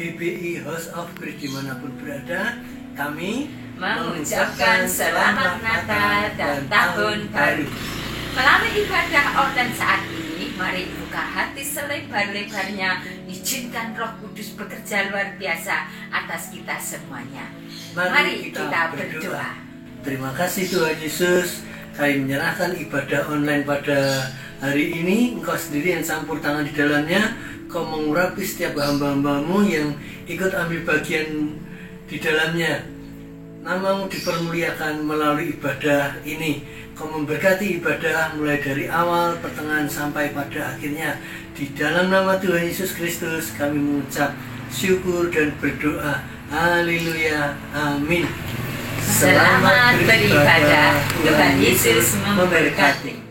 GBI House of Grace dimanapun berada, kami mengucapkan selamat Natal dan Tahun Baru. Melalui ibadah online saat ini, mari buka hati selebar-lebarnya, izinkan Roh Kudus bekerja luar biasa atas kita semuanya. Mari kita berdoa. Terima kasih Tuhan Yesus, kami menyerahkan ibadah online pada hari ini. Engkau sendiri yang campur tangan di dalamnya. Kau mengurapi setiap hamba-hambamu yang ikut ambil bagian di dalamnya. Namamu dipermuliakan melalui ibadah ini. Kau memberkati ibadah mulai dari awal, pertengahan sampai pada akhirnya. Di dalam nama Tuhan Yesus Kristus kami mengucap syukur dan berdoa. Haleluya, amin. Selamat beribadah. Tuhan Yesus memberkati.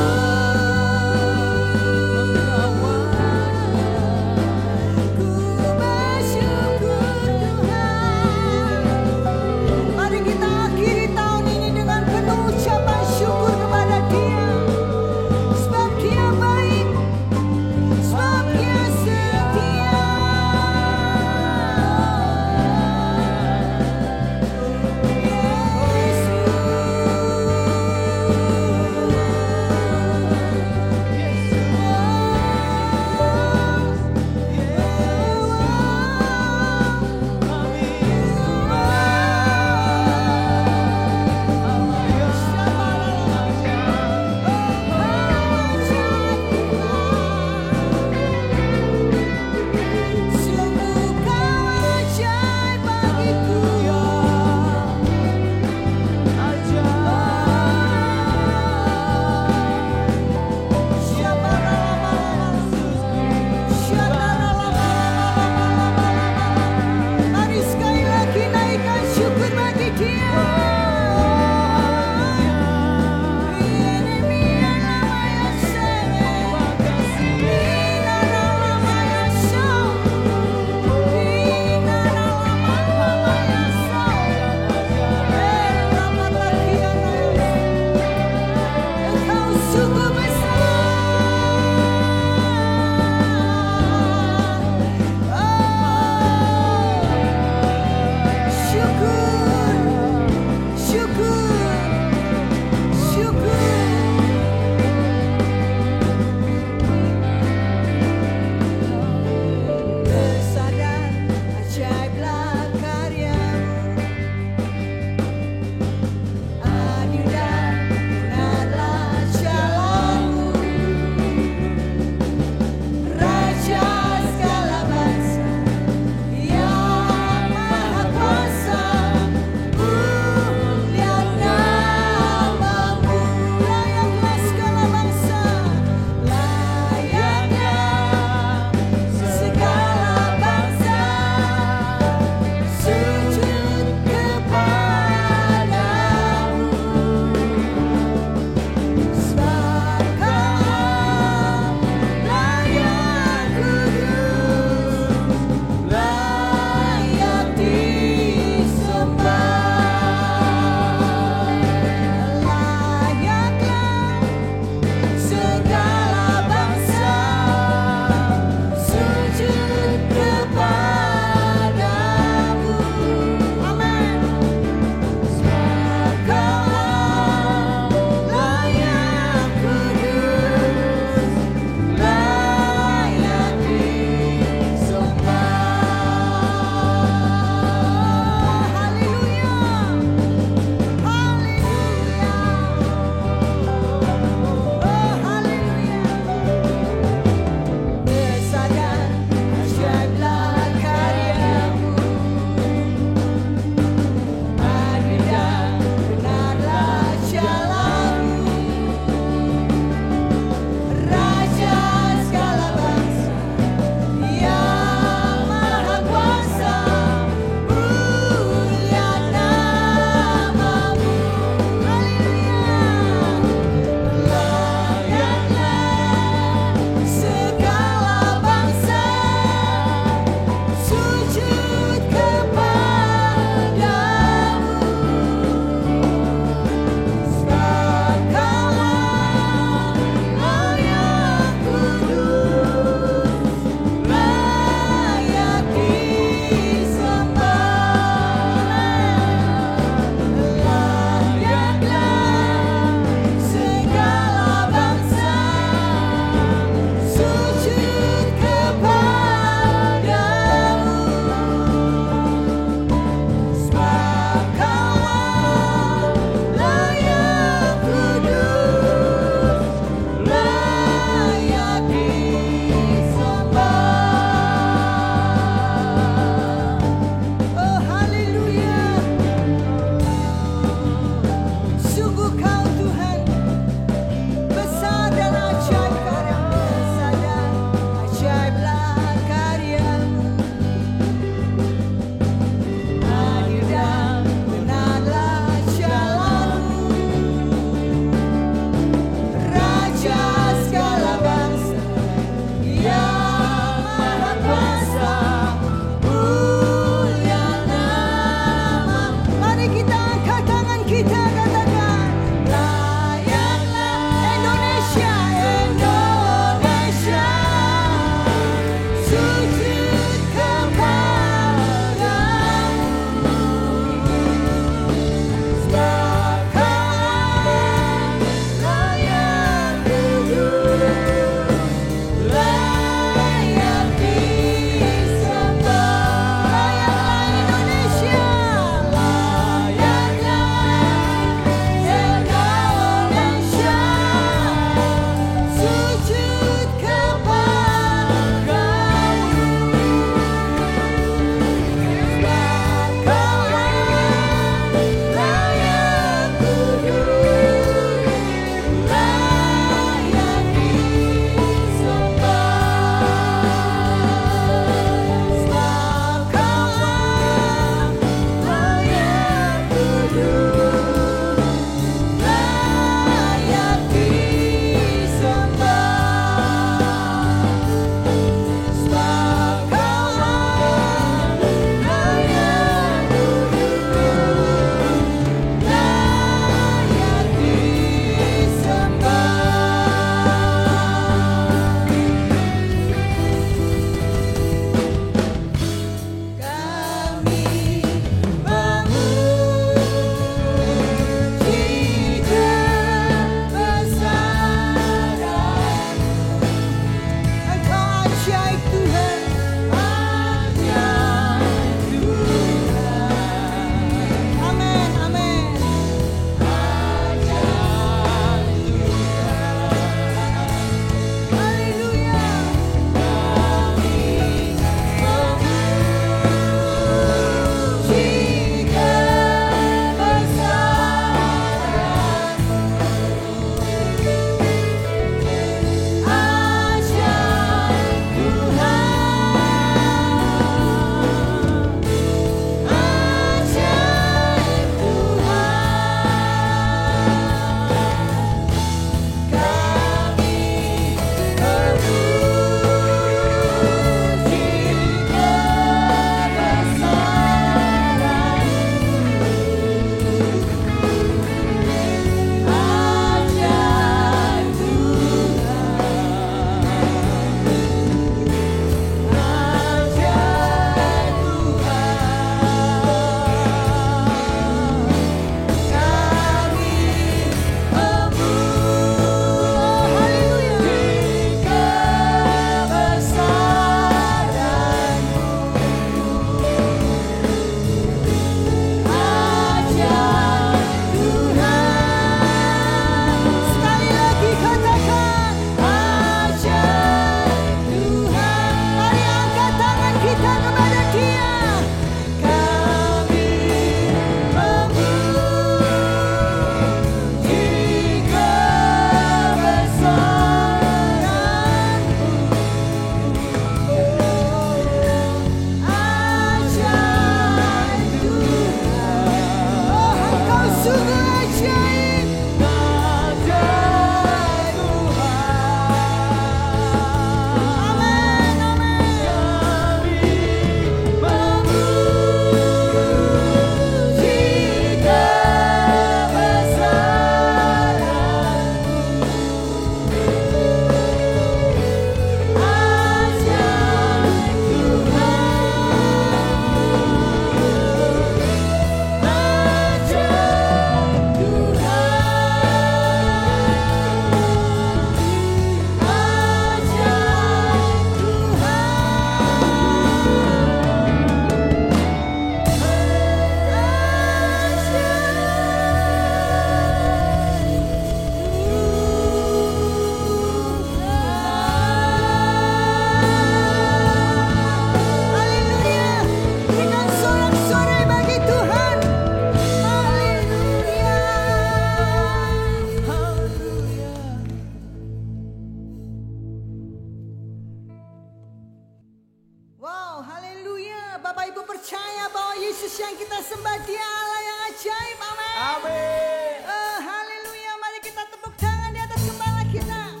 Bapak Ibu percaya bahwa Yesus yang kita sembah dia Allah yang ajaib. Amin. Amin. Haleluya. Mari kita tepuk tangan di atas kepala kita.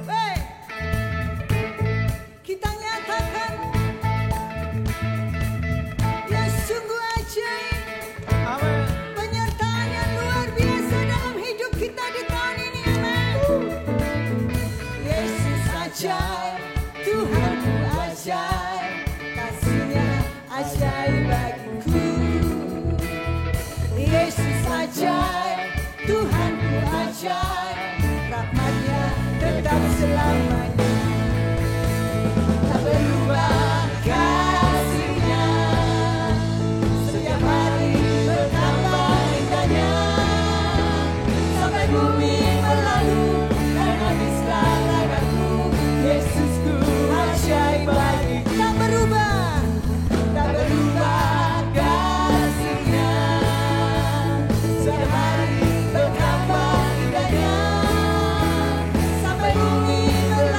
Hey. Kita nyatakan dia sungguh ajaib. Amin. Penyertaan yang luar biasa dalam hidup kita di tahun ini. Amin. Yesus ajaib, Tuhanku ajaib, kasih-Nya ajaib bagiku. Yesus ajaib, Tuhanku ajaib, rahmat-Nya tetap selamanya. Tak berubah kasih-Nya, setiap hari bertambah indahnya. Sampai bumi berlalu dan habislah ragaku, Yesusku ajaib bagi. Tak berubah kasih-Nya, setiap hari bertambah indahnya. Sampai bumi berlalu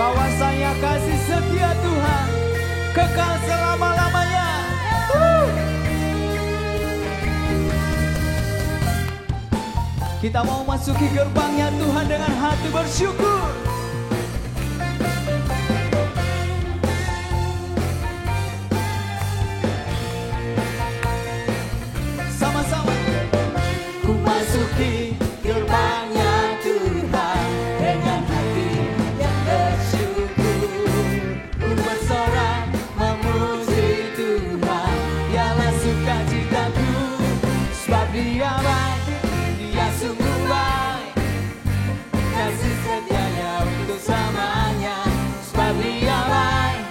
bahwasanya kasih setia Tuhan kekal selama-lamanya. Kita mau masuki gerbangnya Tuhan dengan hati bersyukur. Sama-sama. Ku masuki gerbangnya Tuhan dengan hati yang bersyukur. Ku bersorak memuji Tuhan, dialah sukacitaku. Sebab Dia baik, Dia sungguh baik, kasih setianya untuk selamanya. Sebab Dia baik,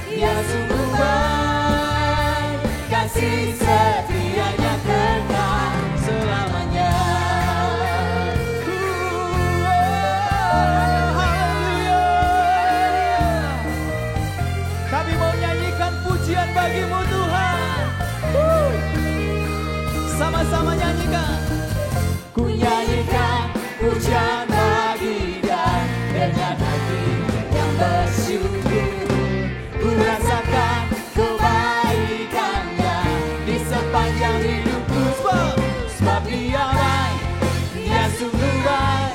Dia sungguh baik, kasih setianya kekal selamanya. Haleluya. Kami mau nyanyikan pujian bagi-Mu Tuhan. Sama-sama nyanyikan. Ku nyanyikan pujian bagi Dia dengan hati yang bersyukur. Ku rasakan kebaikan-Nya di sepanjang hidupku. Sebab Dia baik, Dia sungguh baik,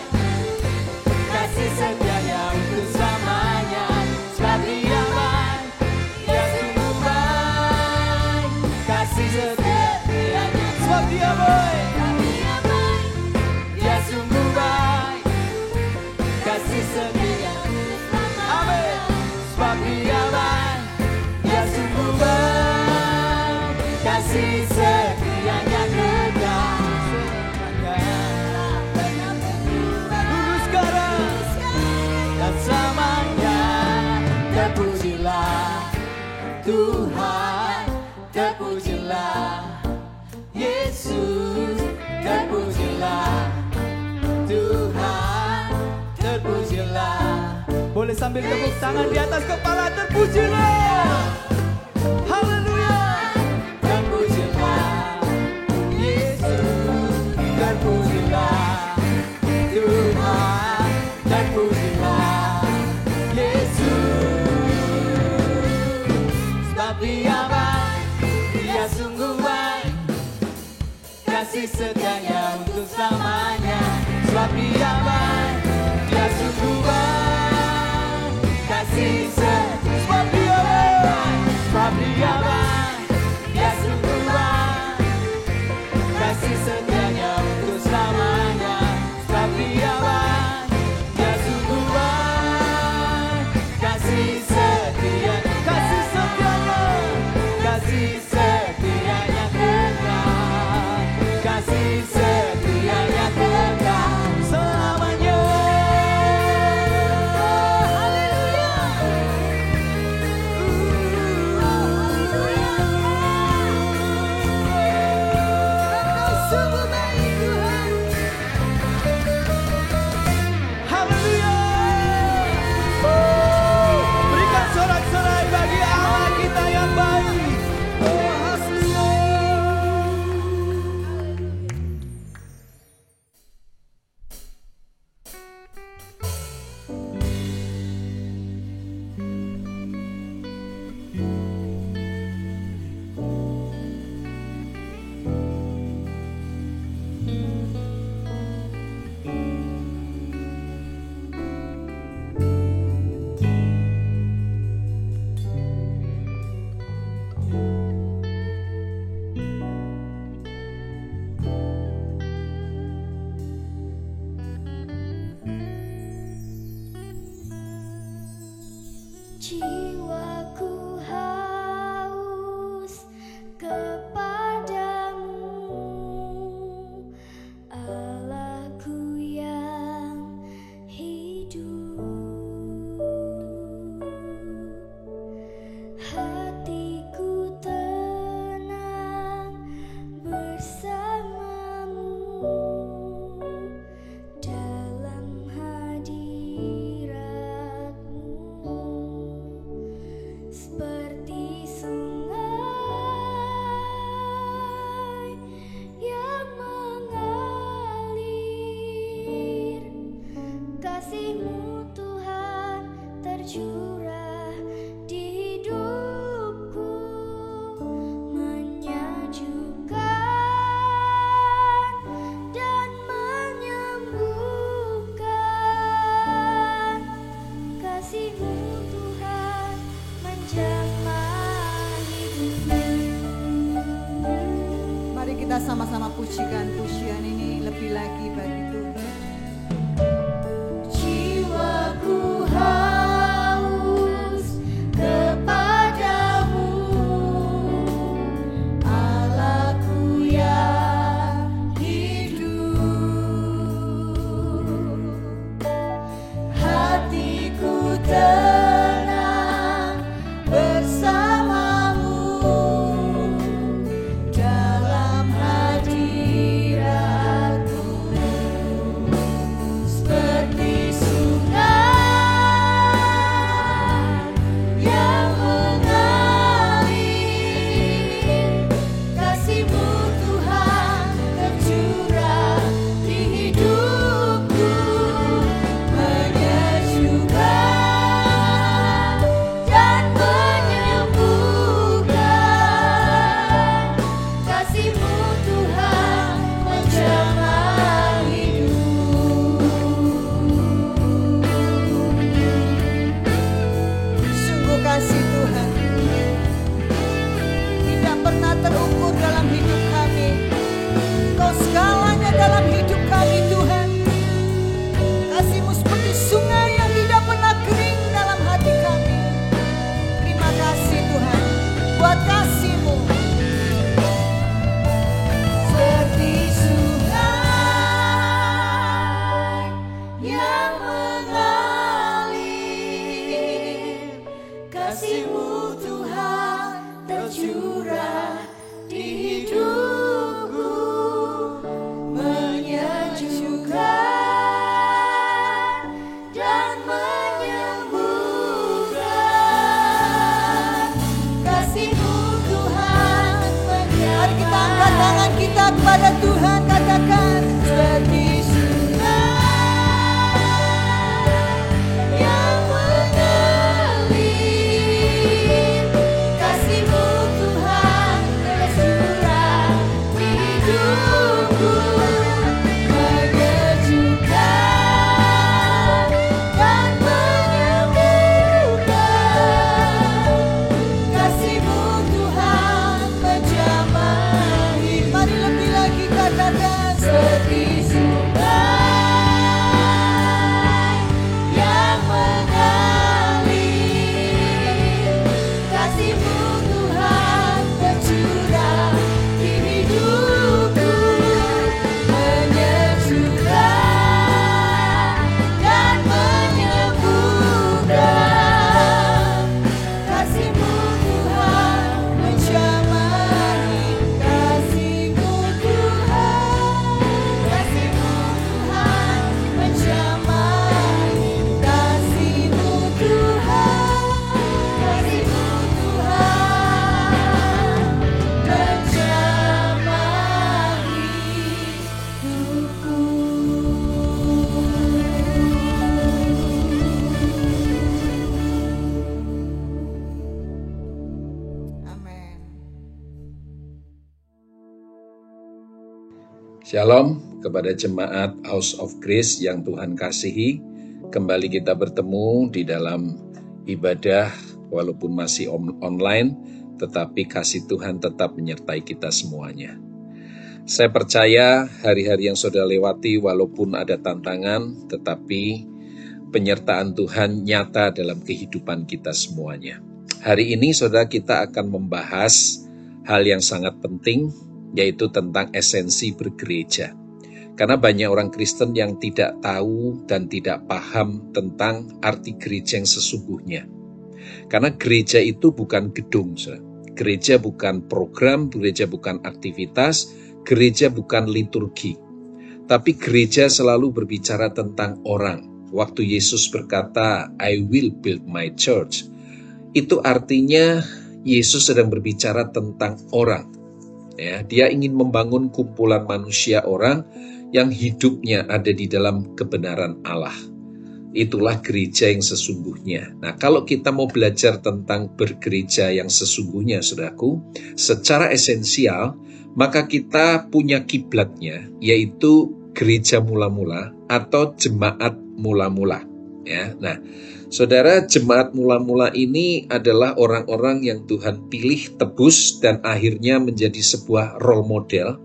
kasih setianya untuk selamanya. Sebab Dia baik, Dia sungguh baik, kasih setianya. Sebab Dia baik, Dia sungguh baik, kasih setia. Amin. Sebab Dia baik, Dia sungguh baik, kasih setianya kekal selamanya. Dulu sekarang dan selamanya. Terpujilah Tuhan, terpujilah Yesus, terpujilah Tuhan, terpujilah. Boleh sambil tepuk tangan di atas kepala, terpujilah. Haleluya. Terpujilah Yesus, terpujilah Tuhan, terpujilah Yesus. Sebab Dia baik, Dia sungguh baik, kasih setianya untuk selamanya. Sebab Dia baik, Dia sungguh baik, kasih setianya. Sebab Dia baik, sebab Dia baik, Dia sungguh baik, kasih setianya untuk selamanya. Sebab Dia baik, Dia sungguh baik, kasih setia, kasih setianya, kasih setianya kekal, kasih setianya kekal selamanya. kita sama-sama pujikan pujian ini lebih lagi bagi Tuhan. Jiwaku haus kepadamu, Allahku yang hidup. Hatiku tenang bersamamu dalam hadiratmu, seperti sungai yang mengalir. Kasih-Mu Tuhan tercurah di hidupku, menyejukkan dan menyembuhkan. Kasih-Mu Tuhan menjamah hidup. Sungguh kasih Tuhan tidak pernah terukur dalam hidup kami. Kau segalanya dalam hidup kami Tuhan. Kasih-Mu seperti sungai yang tidak pernah kering dalam hati kami. Terima kasih Tuhan buat kasih-Mu. Seperti sungai yang mengalir. Kasih-Mu Tuhan tercurah di hidupku, menyejukkan dan menyembuhkan. Kasih-Mu Tuhan menjamah. Mari kita angkat tangan kita kepada Tuhan, katakan seperti sungai yang mengalir. Kasih-Mu Tuhan tercurah di hidupku, menyejukkan dan menyembuhkan. Kasih-Mu Tuhan menjamah hidup. Mari lebih lagi katakan seperti sungai yang mengalir. Kasih-Mu Tuhan tercurah di hidupku, menyejukkan dan menyembuhkan. Kasih-Mu Tuhan menjamah hidup. Kasih-Mu Tuhan, kasih-Mu Tuhan menjamah hidup. Kasih-Mu Tuhan, kasih-Mu Tuhan menjamah hidupku. Amin. Shalom kepada jemaat House of Grace yang Tuhan kasihi. Kembali kita bertemu di dalam ibadah walaupun masih online, tetapi kasih Tuhan tetap menyertai kita semuanya. Saya percaya hari-hari yang sudah lewati walaupun ada tantangan, tetapi penyertaan Tuhan nyata dalam kehidupan kita semuanya. Hari ini saudara kita akan membahas hal yang sangat penting, yaitu tentang esensi bergereja. Karena banyak orang Kristen yang tidak tahu dan tidak paham tentang arti gereja yang sesungguhnya. Karena gereja itu bukan gedung, saudara. Gereja bukan program, gereja bukan aktivitas, gereja bukan liturgi. Tapi gereja selalu berbicara tentang orang. Waktu Yesus berkata, I will build my church, itu artinya Yesus sedang berbicara tentang orang. Ya, dia ingin membangun kumpulan manusia orang yang hidupnya ada di dalam kebenaran Allah. Itulah gereja yang sesungguhnya. Nah, kalau kita mau belajar tentang bergereja yang sesungguhnya, saudaraku, secara esensial, maka kita punya kiblatnya, yaitu gereja mula-mula atau jemaat mula-mula. Ya, nah, saudara, jemaat mula-mula ini adalah orang-orang yang Tuhan pilih, tebus, dan akhirnya menjadi sebuah role model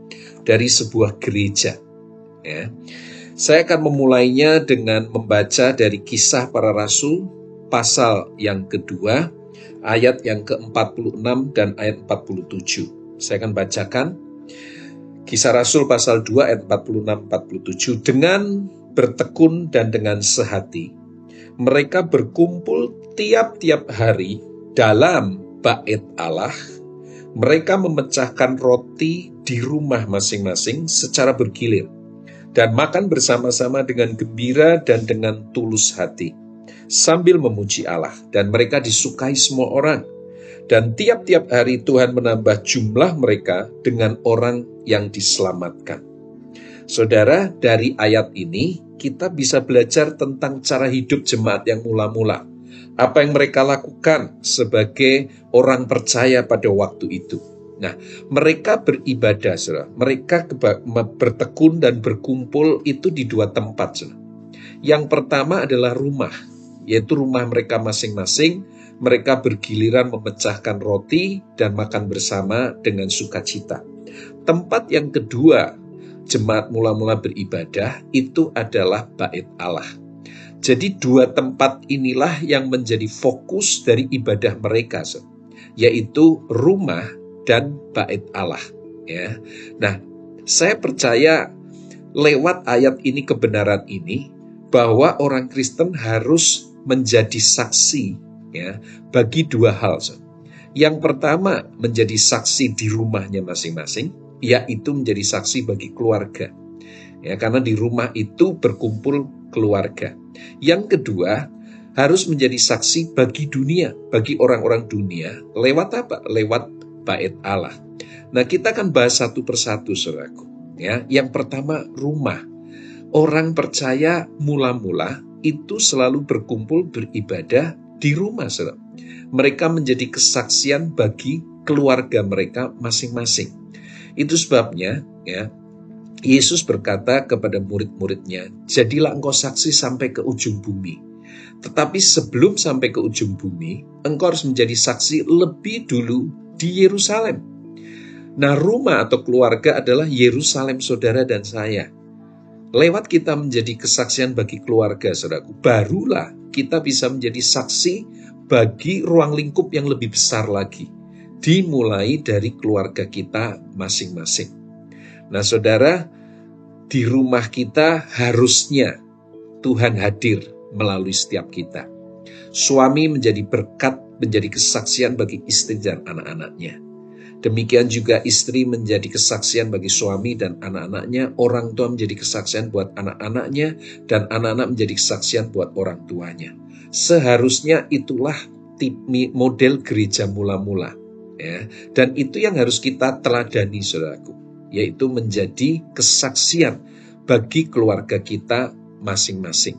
dari sebuah gereja. Ya. Saya akan memulainya dengan membaca dari Kisah Para Rasul, pasal yang kedua, ayat yang ke-46 dan ayat 47. Saya akan bacakan Kisah Rasul pasal 2 ayat 46-47. Dengan bertekun dan dengan sehati, mereka berkumpul tiap-tiap hari dalam bait Allah. Mereka memecahkan roti di rumah masing-masing secara bergilir dan makan bersama-sama dengan gembira dan dengan tulus hati, sambil memuji Allah, dan mereka disukai semua orang. Dan tiap-tiap hari Tuhan menambah jumlah mereka dengan orang yang diselamatkan. Saudara, dari ayat ini kita bisa belajar tentang cara hidup jemaat yang mula-mula. Apa yang mereka lakukan sebagai orang percaya pada waktu itu. Nah, mereka beribadah, saudara. Mereka bertekun dan berkumpul itu di dua tempat, saudara. Yang pertama adalah rumah, yaitu rumah mereka masing-masing. Mereka bergiliran memecahkan roti dan makan bersama dengan sukacita. Tempat yang kedua, jemaat mula-mula beribadah, itu adalah bait Allah. Jadi dua tempat inilah yang menjadi fokus dari ibadah mereka, yaitu rumah dan bait Allah. Ya. Nah, saya percaya lewat ayat ini, kebenaran ini, bahwa orang Kristen harus menjadi saksi, ya, bagi dua hal. Yang pertama, menjadi saksi di rumahnya masing-masing, yaitu menjadi saksi bagi keluarga. Ya, karena di rumah itu berkumpul keluarga. Yang kedua, harus menjadi saksi bagi dunia, bagi orang-orang dunia. Lewat apa? Lewat bait Allah. Nah, kita akan bahas satu persatu, saudaraku. Ya, yang pertama, rumah. Orang percaya mula-mula itu selalu berkumpul beribadah di rumah, saudara. Mereka menjadi kesaksian bagi keluarga mereka masing-masing. Itu sebabnya, ya, Yesus berkata kepada murid-muridnya, jadilah engkau saksi sampai ke ujung bumi. Tetapi sebelum sampai ke ujung bumi, engkau harus menjadi saksi lebih dulu di Yerusalem. Nah, rumah atau keluarga adalah Yerusalem saudara dan saya. Lewat kita menjadi kesaksian bagi keluarga, saudaraku, barulah kita bisa menjadi saksi bagi ruang lingkup yang lebih besar lagi. Dimulai dari keluarga kita masing-masing. Nah, saudara, di rumah kita harusnya Tuhan hadir melalui setiap kita. Suami menjadi berkat, menjadi kesaksian bagi istri dan anak-anaknya. Demikian juga istri menjadi kesaksian bagi suami dan anak-anaknya. Orang tua menjadi kesaksian buat anak-anaknya, dan anak-anak menjadi kesaksian buat orang tuanya. Seharusnya itulah model gereja mula-mula. Ya. Dan itu yang harus kita teladani, saudaraku, yaitu menjadi kesaksian bagi keluarga kita masing-masing.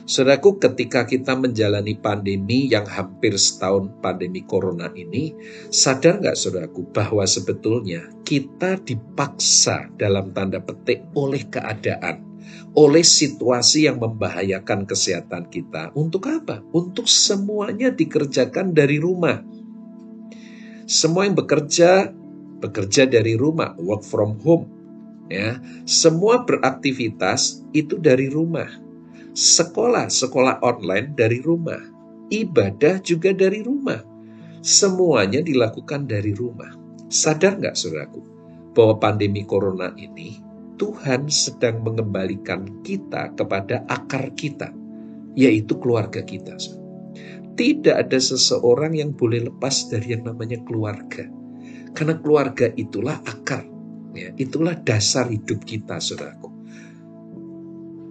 Saudaraku, ketika kita menjalani pandemi yang hampir setahun, pandemi corona ini, sadar nggak saudaraku bahwa sebetulnya kita dipaksa dalam tanda petik oleh keadaan, oleh situasi yang membahayakan kesehatan kita. Untuk apa? Untuk semuanya dikerjakan dari rumah. Semua yang bekerja dari rumah, work from home. Ya, semua beraktivitas itu dari rumah. Sekolah online dari rumah. Ibadah juga dari rumah. Semuanya dilakukan dari rumah. Sadar nggak saudaraku, bahwa pandemi corona ini Tuhan sedang mengembalikan kita kepada akar kita, yaitu keluarga kita. Tidak ada seseorang yang boleh lepas dari yang namanya keluarga. Karena keluarga itulah akar, ya, itulah dasar hidup kita, saudaraku.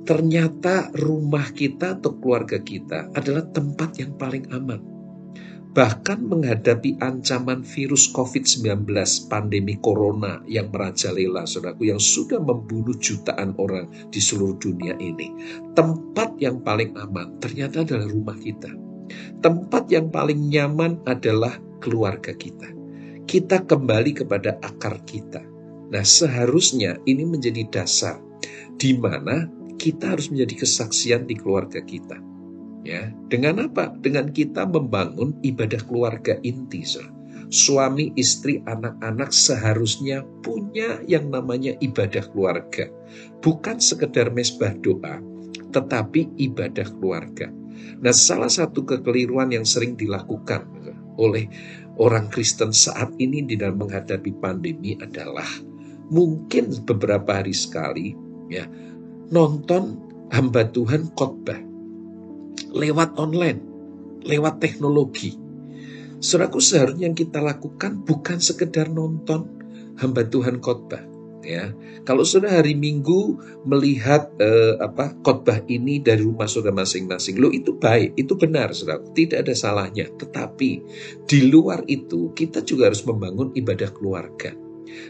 Ternyata rumah kita atau keluarga kita adalah tempat yang paling aman. Bahkan menghadapi ancaman virus COVID-19, pandemi corona yang merajalela, saudaraku, yang sudah membunuh jutaan orang di seluruh dunia ini. Tempat yang paling aman ternyata adalah rumah kita. Tempat yang paling nyaman adalah keluarga kita. Kita kembali kepada akar kita. Nah, seharusnya ini menjadi dasar di mana kita harus menjadi kesaksian di keluarga kita. Ya, dengan apa? Dengan kita membangun ibadah keluarga inti, saudara. Suami, istri, anak-anak seharusnya punya yang namanya ibadah keluarga. Bukan sekedar mesbah doa, tetapi ibadah keluarga. Nah, salah satu kekeliruan yang sering dilakukan oleh orang Kristen saat ini di dalam menghadapi pandemi adalah mungkin beberapa hari sekali ya nonton hamba Tuhan khotbah lewat online, lewat teknologi. Saudaraku, seharusnya yang kita lakukan bukan sekedar nonton hamba Tuhan khotbah. Ya, kalau saudara hari Minggu melihat khotbah ini dari rumah saudara masing-masing, itu baik, itu benar, saudara, tidak ada salahnya. Tetapi di luar itu kita juga harus membangun ibadah keluarga.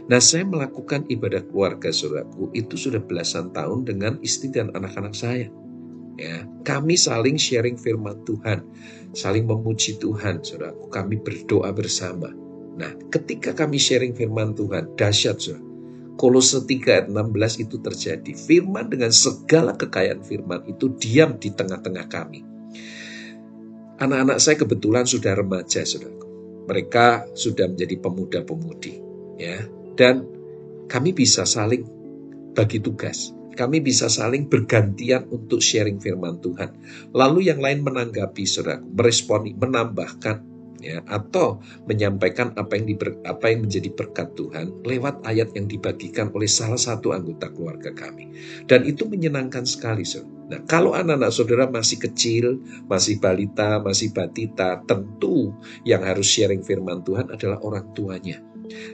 Nah, saya melakukan ibadah keluarga, saudaraku, itu sudah belasan tahun dengan istri dan anak-anak saya. Ya, kami saling sharing firman Tuhan, saling memuji Tuhan, saudaraku. Kami berdoa bersama. Nah, ketika kami sharing firman Tuhan, dahsyat, saudara. Kolose 3 ayat 16 itu terjadi. Firman dengan segala kekayaan firman itu diam di tengah-tengah kami. Anak-anak saya kebetulan sudah remaja, saudaraku. Mereka sudah menjadi pemuda-pemudi, ya. Dan kami bisa saling bagi tugas. Kami bisa saling bergantian untuk sharing firman Tuhan. Lalu yang lain menanggapi, saudaraku, meresponi, menambahkan, ya, atau menyampaikan apa yang menjadi berkat Tuhan lewat ayat yang dibagikan oleh salah satu anggota keluarga kami. Dan itu menyenangkan sekali, saudara. Nah, kalau anak-anak saudara masih kecil, masih balita, masih batita, tentu yang harus sharing firman Tuhan adalah orang tuanya.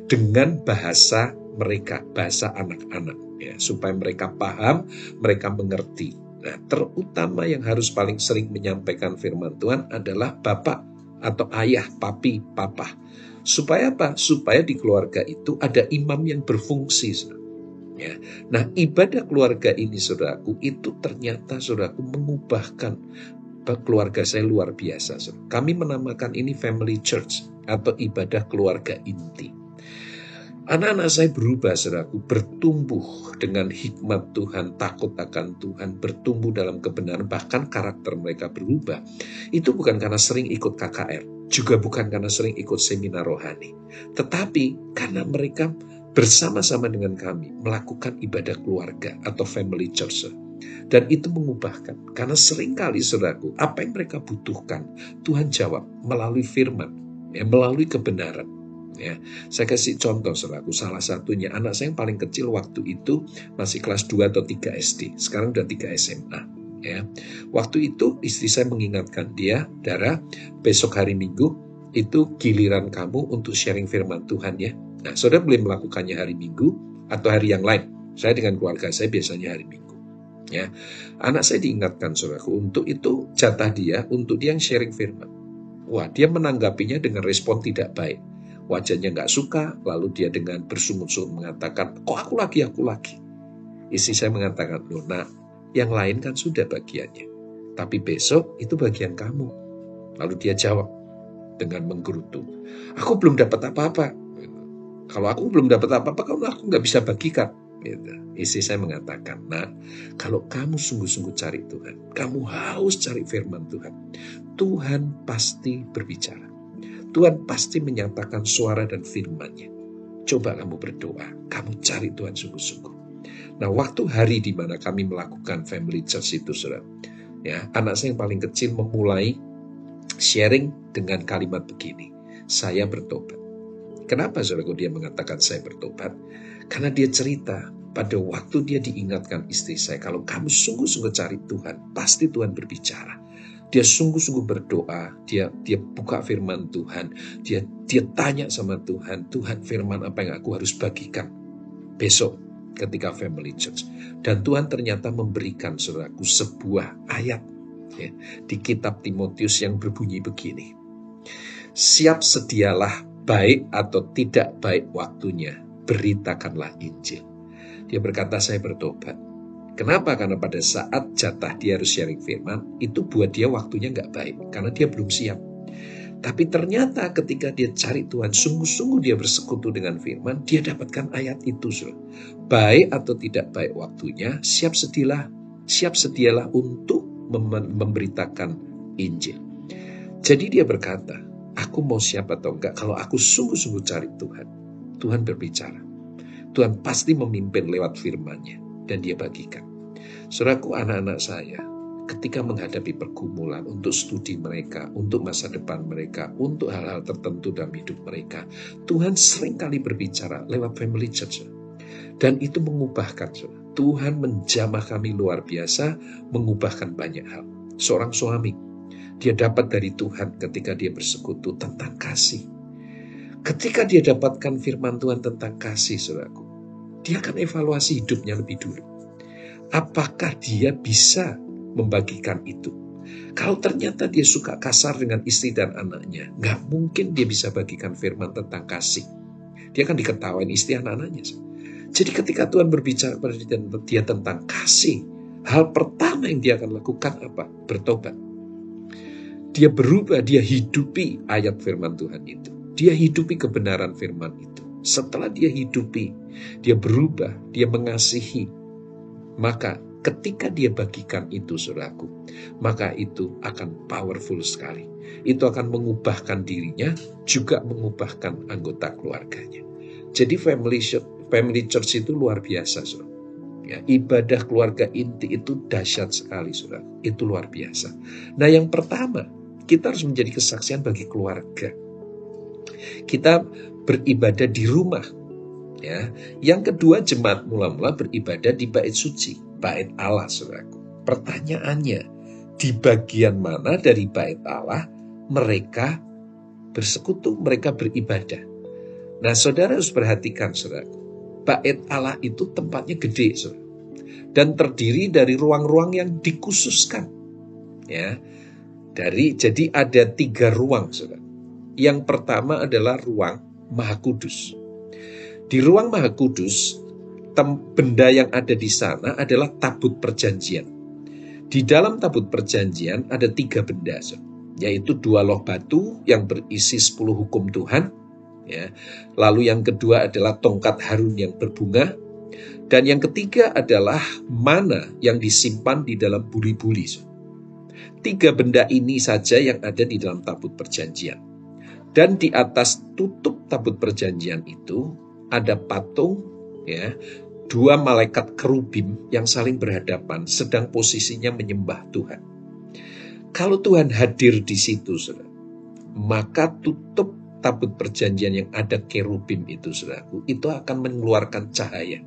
Dengan bahasa mereka, bahasa anak-anak, ya, supaya mereka paham, mereka mengerti. Nah, terutama yang harus paling sering menyampaikan firman Tuhan adalah bapak atau ayah, papi, papa. Supaya apa? Supaya di keluarga itu ada imam yang berfungsi, saudara. Ya. Nah, ibadah keluarga ini, saudaraku, itu ternyata, saudaraku, mengubahkan keluarga saya luar biasa, saudara. Kami menamakan ini family church atau ibadah keluarga inti. Anak-anak saya berubah, saudaraku, bertumbuh dengan hikmat Tuhan, takut akan Tuhan, bertumbuh dalam kebenaran, bahkan karakter mereka berubah. Itu bukan karena sering ikut KKR, juga bukan karena sering ikut seminar rohani, tetapi karena mereka bersama-sama dengan kami melakukan ibadah keluarga atau family church. Dan itu mengubahkan, karena seringkali, saudaraku, apa yang mereka butuhkan, Tuhan jawab melalui firman, ya, melalui kebenaran. Ya, saya kasih contoh, saudaraku, salah satunya anak saya yang paling kecil waktu itu masih kelas 2 atau 3 SD, sekarang udah 3 SMA. Ya, waktu itu istri saya mengingatkan dia, Dara, besok hari Minggu itu giliran kamu untuk sharing firman Tuhan, ya. Nah, saudara boleh melakukannya hari Minggu atau hari yang lain. Saya dengan keluarga saya biasanya hari Minggu. Ya, anak saya diingatkan, saudaraku, untuk itu jatah dia, untuk dia yang sharing firman. Wah, dia menanggapinya dengan respon tidak baik. Wajahnya nggak suka, lalu dia dengan bersungut-sungut mengatakan, kok aku lagi. Istri saya mengatakan, loh nak, yang lain kan sudah bagiannya, tapi besok itu bagian kamu. Lalu dia jawab dengan menggerutu, aku belum dapat apa-apa. Kalau aku belum dapat apa-apa, aku nggak bisa bagikan. Istri saya mengatakan, nah, kalau kamu sungguh-sungguh cari Tuhan, kamu harus cari firman Tuhan. Tuhan pasti berbicara. Tuhan pasti menyatakan suara dan firman-Nya. Coba kamu berdoa, kamu cari Tuhan sungguh-sungguh. Nah, waktu hari di mana kami melakukan family church itu, saudara, ya, anak saya yang paling kecil memulai sharing dengan kalimat begini, saya bertobat. Kenapa, saudara, dia mengatakan saya bertobat? Karena dia cerita pada waktu dia diingatkan istri saya, kalau kamu sungguh-sungguh cari Tuhan, pasti Tuhan berbicara. Dia sungguh-sungguh berdoa, dia buka firman Tuhan, dia tanya sama Tuhan, Tuhan, firman apa yang aku harus bagikan besok ketika family church. Dan Tuhan ternyata memberikan, saudaraku, sebuah ayat, ya, di kitab Timotius yang berbunyi begini, siap sedialah, baik atau tidak baik waktunya, beritakanlah Injil. Dia berkata, saya bertobat. Kenapa? Karena pada saat jatah dia harus sharing firman, itu buat dia waktunya nggak baik, karena dia belum siap. Tapi ternyata ketika dia cari Tuhan, sungguh-sungguh dia bersekutu dengan firman, dia dapatkan ayat itu. Baik atau tidak baik waktunya, siap sedialah untuk memberitakan Injil. Jadi dia berkata, aku mau siapa atau enggak, kalau aku sungguh-sungguh cari Tuhan. Tuhan berbicara. Tuhan pasti memimpin lewat firman-Nya dan dia bagikan. Saudaraku, anak-anak saya, ketika menghadapi pergumulan untuk studi mereka, untuk masa depan mereka, untuk hal-hal tertentu dalam hidup mereka, Tuhan seringkali berbicara lewat family church. Dan itu mengubahkan. Tuhan menjamah kami luar biasa, mengubahkan banyak hal. Seorang suami, dia dapat dari Tuhan ketika dia bersekutu tentang kasih. Ketika dia dapatkan firman Tuhan tentang kasih, saudaraku, dia akan evaluasi hidupnya lebih dulu. Apakah dia bisa membagikan itu? Kalau ternyata dia suka kasar dengan istri dan anaknya, nggak mungkin dia bisa bagikan firman tentang kasih. Dia akan diketawain istri anak-anaknya. Jadi ketika Tuhan berbicara pada dia tentang kasih, hal pertama yang dia akan lakukan apa? Bertobat. Dia berubah, dia hidupi ayat firman Tuhan itu. Dia hidupi kebenaran firman itu. Setelah dia hidupi, dia berubah, dia mengasihi. Maka ketika dia bagikan itu, saudaraku, maka itu akan powerful sekali. Itu akan mengubahkan dirinya, juga mengubahkan anggota keluarganya. Jadi family church itu luar biasa, saudara. Ya, ibadah keluarga inti itu dahsyat sekali, saudara. Itu luar biasa. Nah, yang pertama, kita harus menjadi kesaksian bagi keluarga. Kita beribadah di rumah. Ya. Yang kedua, jemaat mula-mula beribadah di bait suci, bait Allah, saudaraku. Pertanyaannya, di bagian mana dari bait Allah mereka bersekutu, mereka beribadah? Nah, saudara harus perhatikan, saudaraku. Bait Allah itu tempatnya gede, saudara. Dan terdiri dari ruang-ruang yang dikhususkan. Ya. Jadi ada 3 ruang, saudara. Yang pertama adalah ruang Maha Kudus. Di ruang Maha Kudus, benda yang ada di sana adalah tabut perjanjian. Di dalam tabut perjanjian ada 3 benda, yaitu 2 loh batu yang berisi 10 hukum Tuhan. Ya. Lalu yang kedua adalah tongkat Harun yang berbunga. Dan yang ketiga adalah mana yang disimpan di dalam buli-buli. 3 benda ini saja yang ada di dalam tabut perjanjian. Dan di atas tutup tabut perjanjian itu ada patung, ya, 2 malaikat kerubim yang saling berhadapan, sedang posisinya menyembah Tuhan. Kalau Tuhan hadir di situ, saudara, maka tutup tabut perjanjian yang ada kerubim itu, saudaraku, itu akan mengeluarkan cahaya.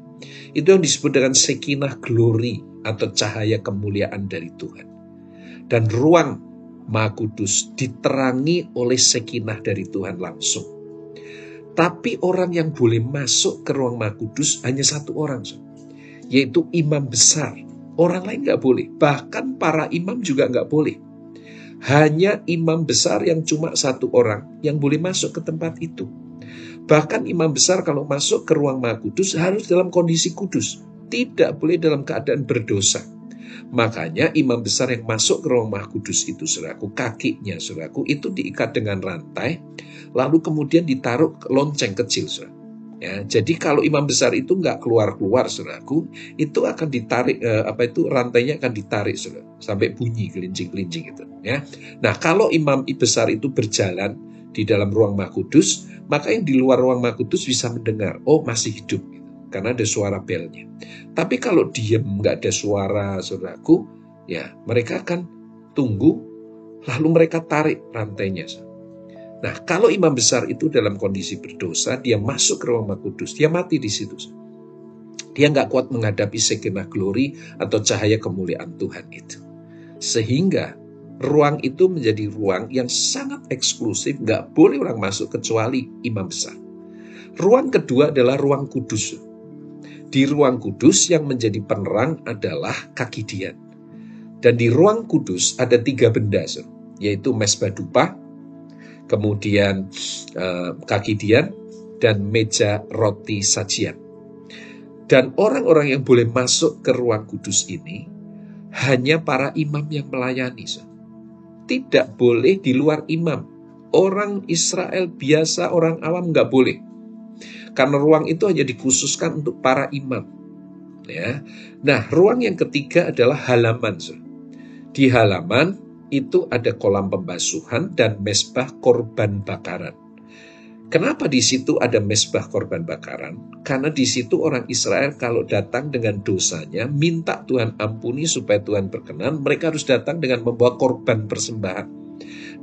Itu yang disebut dengan Shekinah glory atau cahaya kemuliaan dari Tuhan. Dan ruang Maha Kudus diterangi oleh Shekinah dari Tuhan langsung. Tapi orang yang boleh masuk ke ruang Maha Kudus hanya 1 orang, yaitu imam besar. Orang lain nggak boleh, bahkan para imam juga nggak boleh. Hanya imam besar yang cuma 1 orang yang boleh masuk ke tempat itu. Bahkan imam besar kalau masuk ke ruang Maha Kudus harus dalam kondisi kudus, tidak boleh dalam keadaan berdosa. Makanya imam besar yang masuk ke ruang Maha Kudus itu, saudaraku, kakinya, saudaraku, itu diikat dengan rantai, lalu kemudian ditaruh lonceng kecil, saudara. Ya, jadi kalau imam besar itu nggak keluar-keluar, saudaraku, itu akan ditarik, rantainya akan ditarik, saudara, sampai bunyi gelincing-gelincing itu. Ya. Nah, kalau imam besar itu berjalan di dalam ruang Maha Kudus, maka yang di luar ruang Maha Kudus bisa mendengar, oh masih hidup. Karena ada suara belnya. Tapi kalau diam, nggak ada suara, saudaraku, ya mereka akan tunggu, lalu mereka tarik rantainya. Nah, kalau imam besar itu dalam kondisi berdosa, dia masuk ke ruang Maha Kudus, dia mati di situ. Dia nggak kuat menghadapi Shekinah glory atau cahaya kemuliaan Tuhan itu. Sehingga ruang itu menjadi ruang yang sangat eksklusif, nggak boleh orang masuk kecuali imam besar. Ruang kedua adalah ruang kudus. Di ruang kudus yang menjadi penerang adalah kaki dian. Dan di ruang kudus ada 3 benda, yaitu mesbah dupa, kemudian kaki dian, dan meja roti sajian. Dan orang-orang yang boleh masuk ke ruang kudus ini hanya para imam yang melayani. Tidak boleh di luar imam. Orang Israel biasa, orang awam nggak boleh. Karena ruang itu hanya dikhususkan untuk para imam. Ya. Nah, ruang yang ketiga adalah halaman. Di halaman itu ada kolam pembasuhan dan mezbah korban bakaran. Kenapa di situ ada mezbah korban bakaran? Karena di situ orang Israel kalau datang dengan dosanya, minta Tuhan ampuni supaya Tuhan berkenan, mereka harus datang dengan membawa korban persembahan.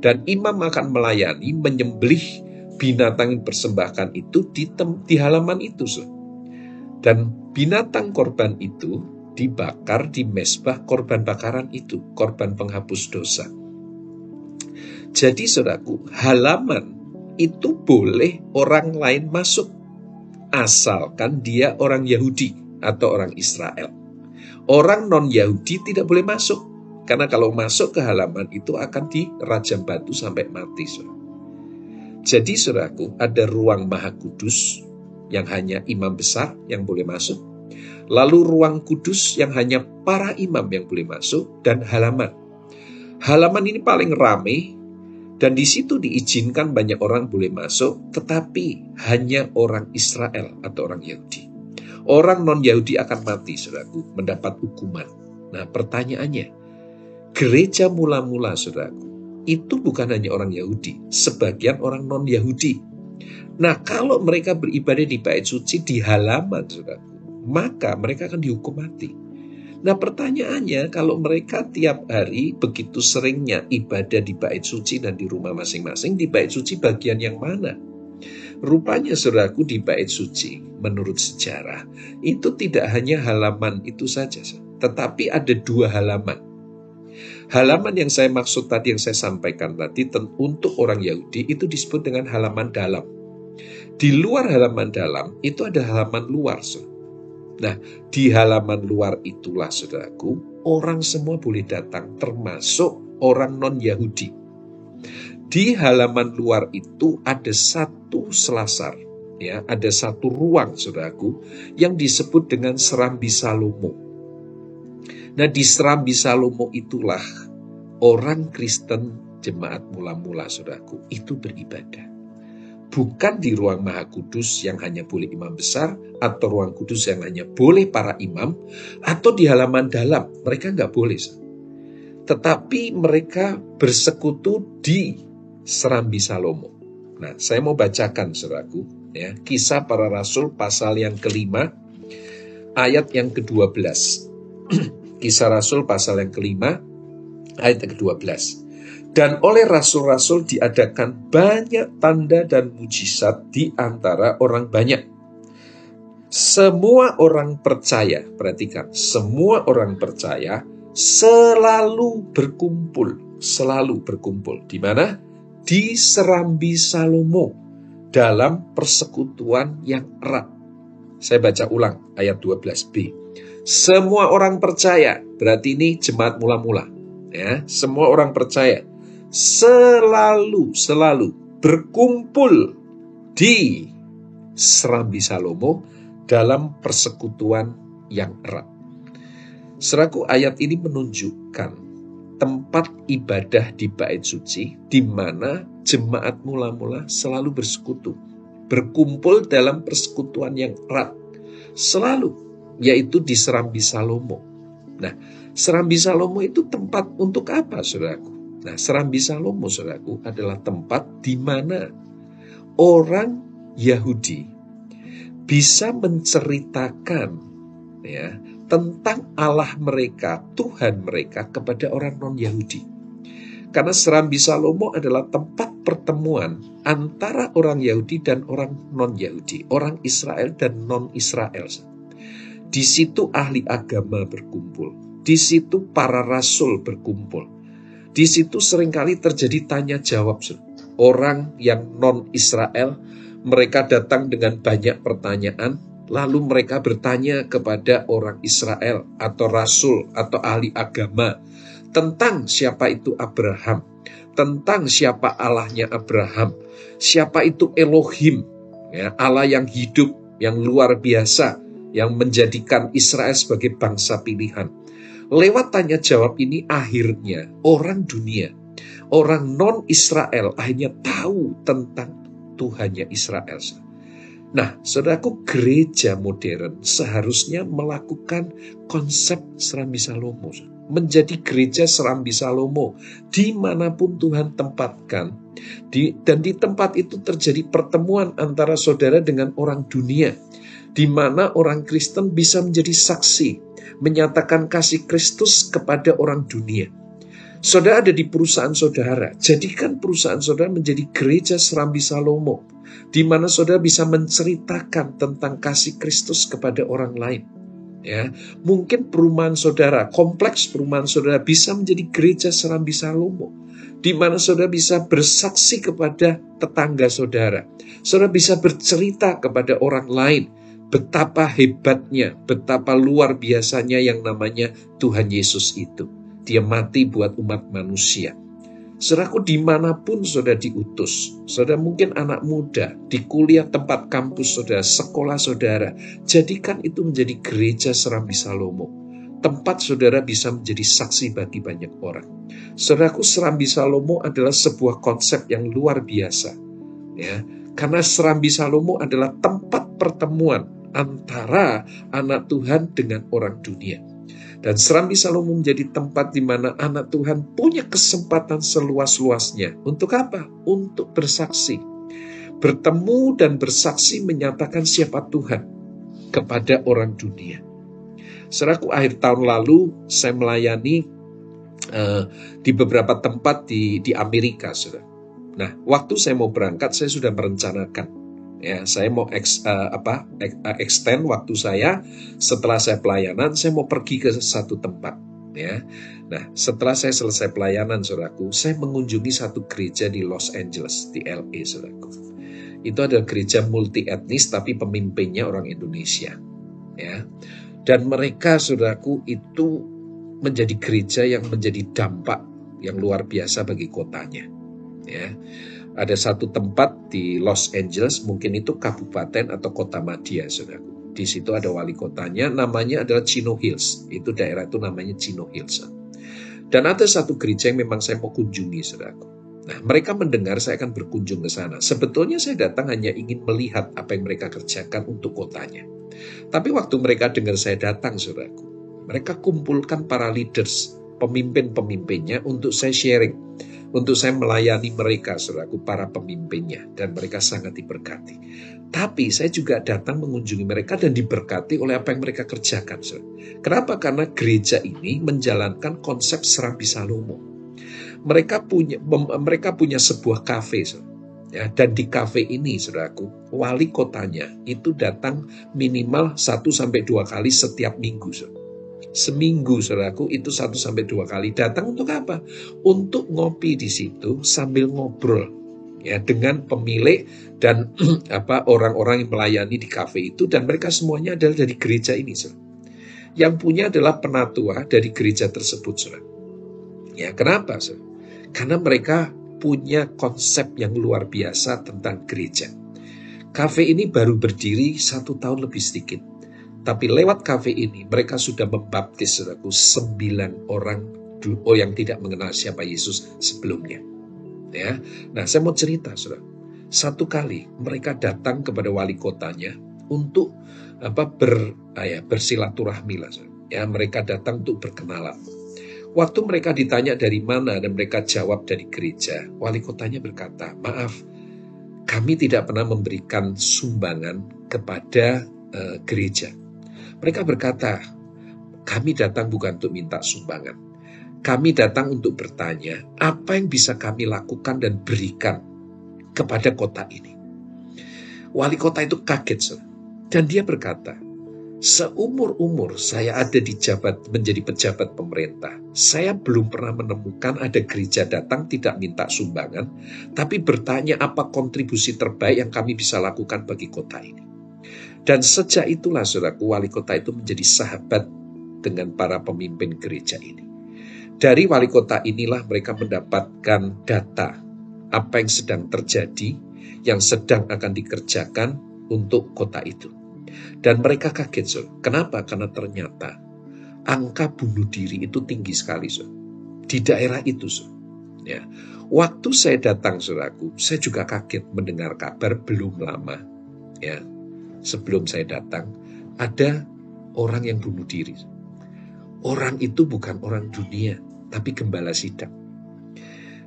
Dan imam akan melayani, menyembelih binatang yang dipersembahkan itu di halaman itu. Dan binatang korban itu dibakar di mezbah korban bakaran itu, korban penghapus dosa. Jadi saudaraku, halaman itu boleh orang lain masuk, asalkan dia orang Yahudi atau orang Israel. Orang non-Yahudi tidak boleh masuk, karena kalau masuk ke halaman itu akan dirajam batu sampai mati. Jadi saudaraku, ada ruang Maha Kudus yang hanya imam besar yang boleh masuk, lalu ruang kudus yang hanya para imam yang boleh masuk, dan halaman. Halaman ini paling ramai, dan di situ diizinkan banyak orang boleh masuk, tetapi hanya orang Israel atau orang Yahudi. Orang non-Yahudi akan mati, saudaraku, mendapat hukuman. Nah, pertanyaannya, gereja mula-mula, saudaraku, itu bukan hanya orang Yahudi, sebagian orang non-Yahudi. Nah, kalau mereka beribadah di bait suci di halaman, saudaraku, maka mereka akan dihukum mati. Nah, pertanyaannya, kalau mereka tiap hari begitu seringnya ibadah di bait suci dan di rumah masing-masing, di bait suci bagian yang mana? Rupanya saudaraku, di bait suci menurut sejarah itu tidak hanya halaman itu saja, tetapi ada 2 halaman. Halaman yang saya maksud tadi, yang saya sampaikan tadi, untuk orang Yahudi itu disebut dengan halaman dalam. Di luar halaman dalam itu ada halaman luar. Nah, di halaman luar itulah, saudaraku, orang semua boleh datang, termasuk orang non-Yahudi. Di halaman luar itu ada satu selasar, ya, ada satu ruang, saudaraku, yang disebut dengan Serambi Salomo. Nah, di Serambi Salomo itulah orang Kristen jemaat mula-mula, saudaraku, itu beribadah. Bukan di ruang Maha Kudus yang hanya boleh imam besar, atau ruang kudus yang hanya boleh para imam, atau di halaman dalam, mereka nggak boleh. Tetapi mereka bersekutu di Serambi Salomo. Nah, saya mau bacakan, saudaraku, ya, Kisah Para Rasul pasal yang ke-5, ayat yang ke-12. Kisah Rasul pasal yang ke-5, ayat yang ke-12. Dan oleh rasul-rasul diadakan banyak tanda dan mujizat di antara orang banyak. Semua orang percaya, perhatikan, semua orang percaya selalu berkumpul. Di mana? Di Serambi Salomo, dalam persekutuan yang erat. Saya baca ulang ayat 12b. Semua orang percaya, berarti ini jemaat mula-mula, ya. Semua orang percaya selalu berkumpul di Serambi Salomo dalam persekutuan yang erat. Saudaraku, ayat ini menunjukkan tempat ibadah di bait suci di mana jemaat mula-mula selalu bersekutu, berkumpul dalam persekutuan yang erat, selalu, yaitu di Serambi Salomo. Nah, Serambi Salomo itu tempat untuk apa, saudaraku? Nah, Serambi Salomo, saudaraku, adalah tempat di mana orang Yahudi bisa menceritakan, ya, tentang Allah mereka, Tuhan mereka, kepada orang non-Yahudi. Karena Serambi Salomo adalah tempat pertemuan antara orang Yahudi dan orang non-Yahudi, orang Israel dan non-Israel. Di situ ahli agama berkumpul, di situ para rasul berkumpul. Di situ seringkali terjadi tanya jawab. Orang yang non-Israel, mereka datang dengan banyak pertanyaan, lalu mereka bertanya kepada orang Israel atau rasul atau ahli agama tentang siapa itu Abraham, tentang siapa Allahnya Abraham, siapa itu Elohim, ya, Allah yang hidup, yang luar biasa, yang menjadikan Israel sebagai bangsa pilihan. Lewat tanya jawab ini akhirnya orang dunia, orang non-Israel akhirnya tahu tentang Tuhannya Israel. Nah, saudaraku, gereja modern seharusnya melakukan konsep Serambi Salomo. menjadi gereja Serambi Salomo dimanapun Tuhan tempatkan. Dan di tempat itu terjadi pertemuan antara saudara dengan orang dunia, di mana orang Kristen bisa menjadi saksi, menyatakan kasih Kristus kepada orang dunia. Saudara ada di perusahaan saudara, jadikan perusahaan saudara menjadi gereja Serambi Salomo, di mana saudara bisa menceritakan tentang kasih Kristus kepada orang lain. Ya, mungkin perumahan saudara, kompleks perumahan saudara bisa menjadi gereja Serambi Salomo, di mana saudara bisa bersaksi kepada tetangga saudara. Saudara bisa bercerita kepada orang lain betapa hebatnya, betapa luar biasanya yang namanya Tuhan Yesus itu. Dia mati buat umat manusia. Saudaraku, dimanapun saudara diutus, saudara mungkin anak muda, di kuliah tempat kampus saudara, sekolah saudara, jadikan itu menjadi gereja Serambi Salomo. Tempat saudara bisa menjadi saksi bagi banyak orang. Saudaraku, Serambi Salomo adalah sebuah konsep yang luar biasa. Ya, karena Serambi Salomo adalah tempat pertemuan antara anak Tuhan dengan orang dunia. Dan Serambi Salomo menjadi tempat di mana anak Tuhan punya kesempatan seluas-luasnya. Untuk apa? Untuk bersaksi. Bertemu dan bersaksi menyatakan siapa Tuhan kepada orang dunia. Saudaraku, akhir tahun lalu saya melayani di beberapa tempat di Amerika, saudara. Nah, waktu saya mau berangkat, saya sudah merencanakan. Ya, saya mau extend waktu saya. Setelah saya pelayanan, saya mau pergi ke satu tempat. Ya, nah setelah saya selesai pelayanan, saudaraku, saya mengunjungi satu gereja di Los Angeles, di LA, saudaraku. Itu adalah gereja multi etnis, tapi pemimpinnya orang Indonesia. Ya, dan mereka, saudaraku, itu menjadi gereja yang menjadi dampak yang luar biasa bagi kotanya. Ya. Ada satu tempat di Los Angeles, mungkin itu kabupaten atau kota madya, saudaraku. Di situ ada wali kotanya, namanya adalah Chino Hills. Itu daerah itu namanya Chino Hills. Dan ada satu gereja yang memang saya mau kunjungi, saudaraku. Nah, mereka mendengar saya akan berkunjung ke sana. Sebetulnya saya datang hanya ingin melihat apa yang mereka kerjakan untuk kotanya. Tapi waktu mereka dengar saya datang, saudaraku, mereka kumpulkan para leaders, pemimpin-pemimpinnya untuk saya sharing. Untuk saya melayani mereka, saudaraku, para pemimpinnya. Dan mereka sangat diberkati. Tapi saya juga datang mengunjungi mereka dan diberkati oleh apa yang mereka kerjakan, saudara. Kenapa? Karena gereja ini menjalankan konsep Serambi Salomo. Mereka punya sebuah kafe, saudara. Ya, dan di kafe ini, saudaraku, wali kotanya itu datang minimal 1-2 kali setiap minggu, saudara. Seminggu, saudaraku, itu 1-2 kali datang untuk apa? Untuk ngopi di situ sambil ngobrol ya dengan pemilik dan orang-orang yang melayani di kafe itu, dan mereka semuanya adalah dari gereja ini, saudara. Yang punya adalah penatua dari gereja tersebut, saudara. Ya, kenapa, saudara? Karena mereka punya konsep yang luar biasa tentang gereja. Kafe ini baru berdiri 1 tahun lebih sedikit. Tapi lewat kafe ini, mereka sudah membaptis, saudaraku, 9 orang yang tidak mengenal siapa Yesus sebelumnya. Ya, nah saya mau cerita, saudara. Satu kali mereka datang kepada wali kotanya untuk bersilaturahmi lah, saudara. Ya, mereka datang untuk berkenalan. Waktu mereka ditanya dari mana dan mereka jawab dari gereja, wali kotanya berkata, maaf, kami tidak pernah memberikan sumbangan kepada gereja. Mereka berkata, kami datang bukan untuk minta sumbangan. Kami datang untuk bertanya, apa yang bisa kami lakukan dan berikan kepada kota ini. Wali kota itu kaget, saudara. Dan dia berkata, seumur-umur saya ada menjadi pejabat pemerintah, saya belum pernah menemukan ada gereja datang tidak minta sumbangan, tapi bertanya apa kontribusi terbaik yang kami bisa lakukan bagi kota ini. Dan sejak itulah, saudaraku, wali kota itu menjadi sahabat dengan para pemimpin gereja ini. Dari wali kota inilah mereka mendapatkan data apa yang sedang terjadi, yang sedang akan dikerjakan untuk kota itu. Dan mereka kaget, saudara. Kenapa? Karena ternyata angka bunuh diri itu tinggi sekali, saudara, di daerah itu, saudara. Ya. Waktu saya datang, saudaraku, saya juga kaget mendengar kabar belum lama, ya. Sebelum saya datang, ada orang yang bunuh diri. Orang itu bukan orang dunia, tapi gembala sidang.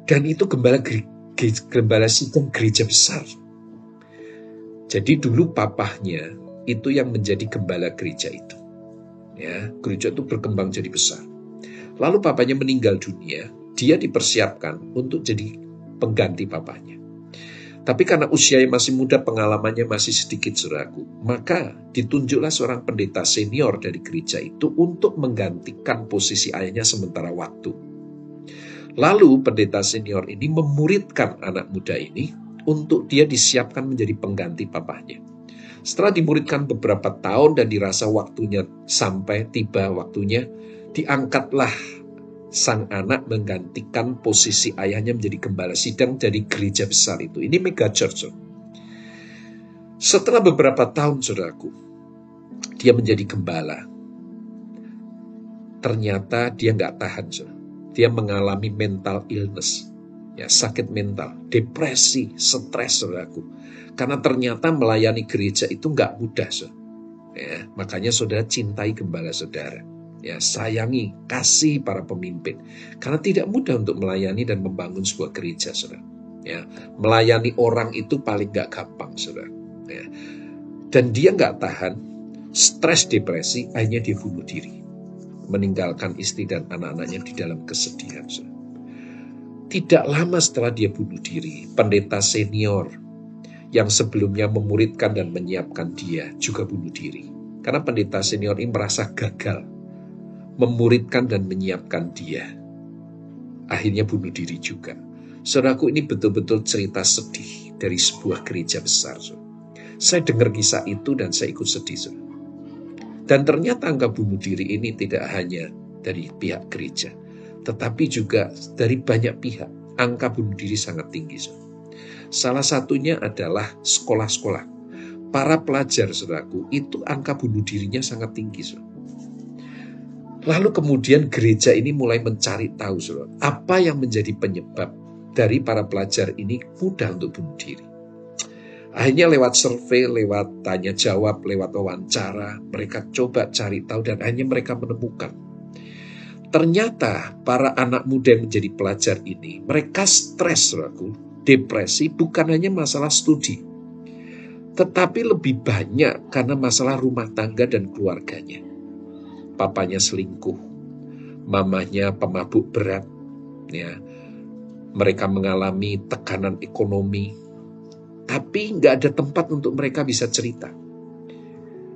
Dan itu gembala sidang gereja besar. Jadi dulu papahnya itu yang menjadi gembala gereja itu. Ya, gereja itu berkembang jadi besar. Lalu papanya meninggal dunia, dia dipersiapkan untuk jadi pengganti papanya. Tapi karena usianya masih muda, pengalamannya masih sedikit, saudaraku, maka ditunjuklah seorang pendeta senior dari gereja itu untuk menggantikan posisi ayahnya sementara waktu. Lalu pendeta senior ini memuridkan anak muda ini untuk dia disiapkan menjadi pengganti papahnya. Setelah dimuridkan beberapa tahun dan dirasa waktunya sampai, tiba waktunya, diangkatlah sang anak menggantikan posisi ayahnya menjadi gembala sidang dari gereja besar itu. Ini mega church. Setelah beberapa tahun, saudaraku, dia menjadi gembala. Ternyata dia nggak tahan, saudara. Dia mengalami mental illness, ya, sakit mental, depresi, stres, saudaraku. Karena ternyata melayani gereja itu nggak mudah, saudara. Ya, makanya saudara cintai gembala saudara. Ya, sayangi, kasih para pemimpin. Karena tidak mudah untuk melayani dan membangun sebuah gereja, saudara. Ya, melayani orang itu paling gak gampang, saudara. Ya. Dan dia gak tahan, stres, depresi, akhirnya dia bunuh diri. Meninggalkan istri dan anak-anaknya di dalam kesedihan, saudara. Tidak lama setelah dia bunuh diri, pendeta senior yang sebelumnya memuridkan dan menyiapkan dia juga bunuh diri. Karena pendeta senior ini merasa gagal memuridkan dan menyiapkan dia. Akhirnya bunuh diri juga. Saudaraku, ini betul-betul cerita sedih dari sebuah gereja besar. Saya dengar kisah itu dan saya ikut sedih. Dan ternyata angka bunuh diri ini tidak hanya dari pihak gereja, tetapi juga dari banyak pihak. Angka bunuh diri sangat tinggi. Salah satunya adalah sekolah-sekolah. Para pelajar, saudaraku, itu angka bunuh dirinya sangat tinggi. Lalu kemudian gereja ini mulai mencari tahu, saudara, apa yang menjadi penyebab dari para pelajar ini mudah untuk bunuh diri. Akhirnya lewat survei, lewat tanya jawab, lewat wawancara, mereka coba cari tahu dan akhirnya mereka menemukan. Ternyata para anak muda yang menjadi pelajar ini, mereka stres, saudaraku, depresi, bukan hanya masalah studi, tetapi lebih banyak karena masalah rumah tangga dan keluarganya. Papanya selingkuh, mamanya pemabuk berat, ya. Mereka mengalami tekanan ekonomi, tapi nggak ada tempat untuk mereka bisa cerita.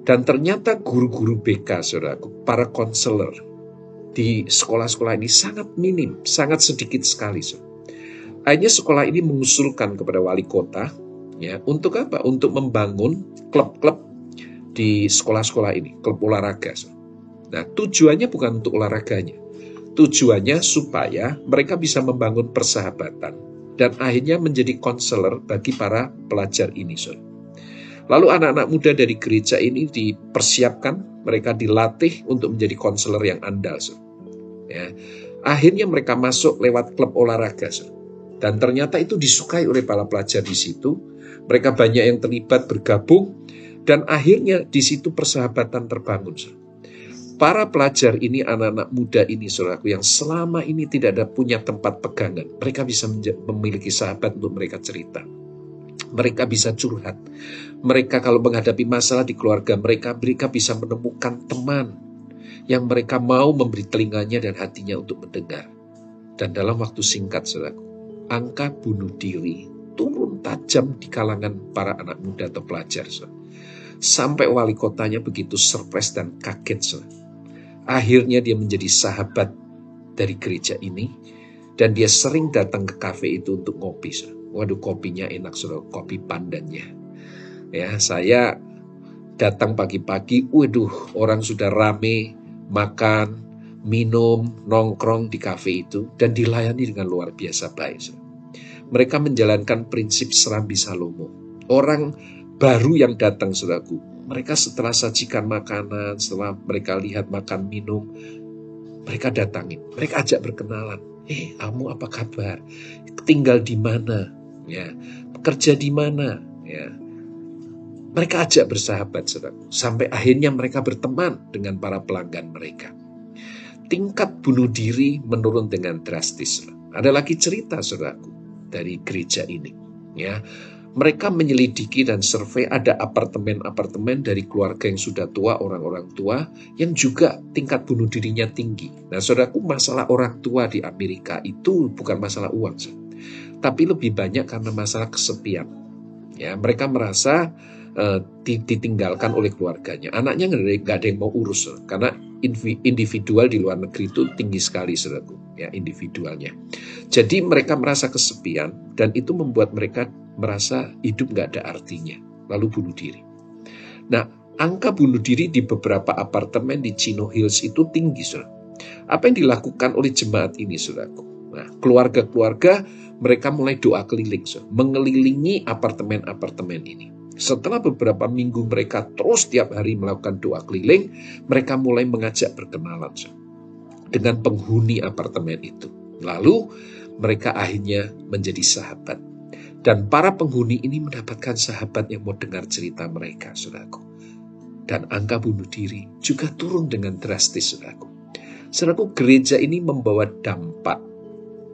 Dan ternyata guru-guru BK, saudaraku, para konselor di sekolah-sekolah ini sangat minim, sangat sedikit sekali. Akhirnya sekolah ini mengusulkan kepada wali kota, ya, untuk apa? Untuk membangun klub-klub di sekolah-sekolah ini, klub olahraga. Nah, tujuannya bukan untuk olahraganya. Tujuannya supaya mereka bisa membangun persahabatan dan akhirnya menjadi konselor bagi para pelajar ini. Lalu anak-anak muda dari gereja ini dipersiapkan, mereka dilatih untuk menjadi konselor yang andal. Ya. Akhirnya mereka masuk lewat klub olahraga. Dan ternyata itu disukai oleh para pelajar di situ. Mereka banyak yang terlibat, bergabung, dan akhirnya di situ persahabatan terbangun. Para pelajar ini, anak-anak muda ini, saudaraku, yang selama ini tidak ada punya tempat pegangan, mereka bisa memiliki sahabat untuk mereka cerita. Mereka bisa curhat. Mereka kalau menghadapi masalah di keluarga mereka bisa menemukan teman yang mereka mau memberi telinganya dan hatinya untuk mendengar. Dan dalam waktu singkat, saudaraku, angka bunuh diri turun tajam di kalangan para anak muda atau pelajar. Sampai wali kotanya begitu surprise dan kaget, saudara. Akhirnya dia menjadi sahabat dari gereja ini dan dia sering datang ke kafe itu untuk ngopi. Waduh, kopinya enak, saudara, kopi pandannya. Ya, saya datang pagi-pagi, waduh, orang sudah rame, makan, minum, nongkrong di kafe itu dan dilayani dengan luar biasa baik. Saudara. Mereka menjalankan prinsip Serambi Salomo. Orang baru yang datang, saudaraku, mereka setelah sajikan makanan, setelah mereka lihat makan minum, mereka datangin, mereka ajak berkenalan. Kamu apa kabar? Tinggal di mana? Ya, bekerja di mana? Ya, mereka ajak bersahabat, saudara. Sampai akhirnya mereka berteman dengan para pelanggan mereka. tingkat bunuh diri menurun dengan drastis. Ada lagi cerita, saudaraku, dari gereja ini. Ya, mereka menyelidiki dan survei ada apartemen-apartemen dari keluarga yang sudah tua, orang-orang tua, yang juga tingkat bunuh dirinya tinggi. Nah, saudaraku, masalah orang tua di Amerika itu bukan masalah uang, tapi lebih banyak karena masalah kesepian. Ya, mereka merasa ditinggalkan oleh keluarganya. Anaknya nggak ada yang mau urus, karena individual di luar negeri itu tinggi sekali, saudaraku, ya, individualnya. Jadi mereka merasa kesepian, dan itu membuat mereka merasa hidup nggak ada artinya, lalu bunuh diri. Nah, angka bunuh diri di beberapa apartemen di Chino Hills itu tinggi, saudara. Apa yang dilakukan oleh jemaat ini, saudaraku? Nah, keluarga-keluarga mereka mulai doa keliling, saudara, mengelilingi apartemen-apartemen ini. Setelah beberapa minggu mereka terus tiap hari melakukan doa keliling, mereka mulai mengajak berkenalan dengan penghuni apartemen itu. Lalu mereka akhirnya menjadi sahabat. Dan para penghuni ini mendapatkan sahabat yang mau dengar cerita mereka, saudaraku. Dan angka bunuh diri juga turun dengan drastis, saudaraku. Saudaraku, gereja ini membawa dampak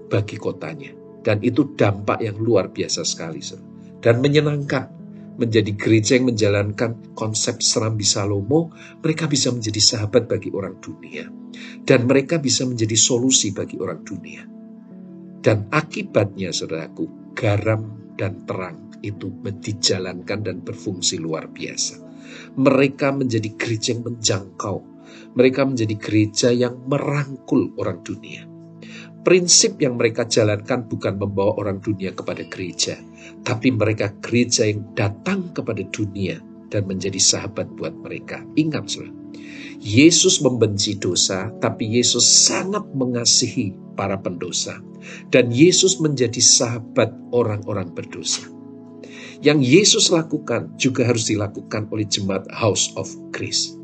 bagi kotanya. Dan itu dampak yang luar biasa sekali, saudara. Dan menyenangkan. Menjadi gereja yang menjalankan konsep Serambi Salomo, mereka bisa menjadi sahabat bagi orang dunia. Dan mereka bisa menjadi solusi bagi orang dunia. Dan akibatnya, saudaraku, garam dan terang itu dijalankan dan berfungsi luar biasa. Mereka menjadi gereja yang menjangkau. Mereka menjadi gereja yang merangkul orang dunia. Prinsip yang mereka jalankan bukan membawa orang dunia kepada gereja, tapi mereka gereja yang datang kepada dunia dan menjadi sahabat buat mereka. Ingat, saudara, Yesus membenci dosa, tapi Yesus sangat mengasihi para pendosa. Dan Yesus menjadi sahabat orang-orang berdosa. Yang Yesus lakukan juga harus dilakukan oleh jemaat House of Grace.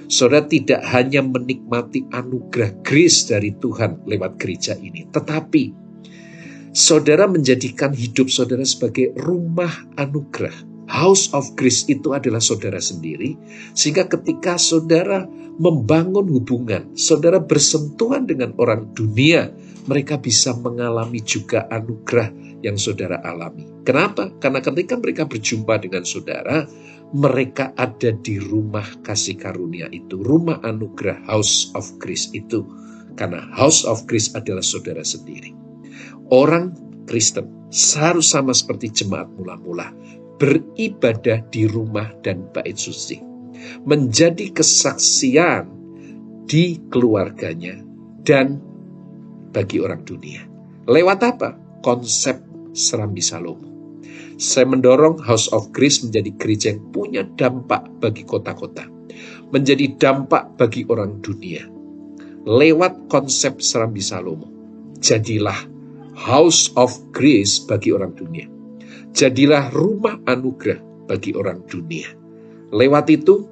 Saudara tidak hanya menikmati anugerah grace dari Tuhan lewat gereja ini, tetapi saudara menjadikan hidup saudara sebagai rumah anugerah. House of Grace itu adalah saudara sendiri, sehingga ketika saudara membangun hubungan, saudara bersentuhan dengan orang dunia, mereka bisa mengalami juga anugerah yang saudara alami. Kenapa? Karena ketika mereka berjumpa dengan saudara, mereka ada di rumah kasih karunia itu, rumah anugerah House of Grace itu. Karena House of Grace adalah saudara sendiri. Orang Kristen harus sama seperti jemaat mula-mula, beribadah di rumah dan bait suci, menjadi kesaksian di keluarganya dan bagi orang dunia. Lewat apa? Konsep Serambi Salomo. Saya mendorong House of Grace menjadi gereja yang punya dampak bagi kota-kota, menjadi dampak bagi orang dunia. Lewat konsep Serambi Salomo, jadilah House of Grace bagi orang dunia. Jadilah rumah anugerah bagi orang dunia. Lewat itu,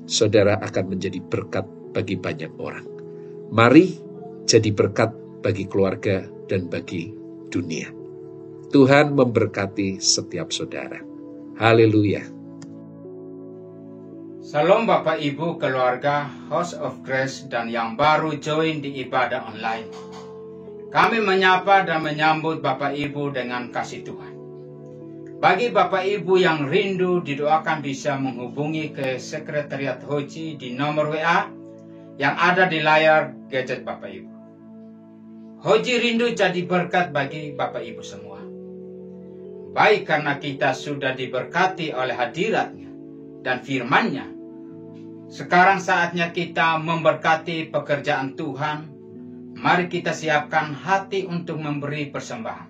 saudara akan menjadi berkat bagi banyak orang. Mari jadi berkat bagi keluarga dan bagi dunia. Tuhan memberkati setiap saudara. Haleluya. Salam Bapak Ibu keluarga House of Grace dan yang baru join di ibadah online. Kami menyapa dan menyambut Bapak Ibu dengan kasih Tuhan. Bagi Bapak Ibu yang rindu, didoakan bisa menghubungi ke Sekretariat Hoji di nomor WA yang ada di layar gadget Bapak Ibu. Hoji rindu jadi berkat bagi Bapak Ibu semua. Baik karena kita sudah diberkati oleh hadiratnya dan firman-Nya. Sekarang saatnya kita memberkati pekerjaan Tuhan. Mari kita siapkan hati untuk memberi persembahan.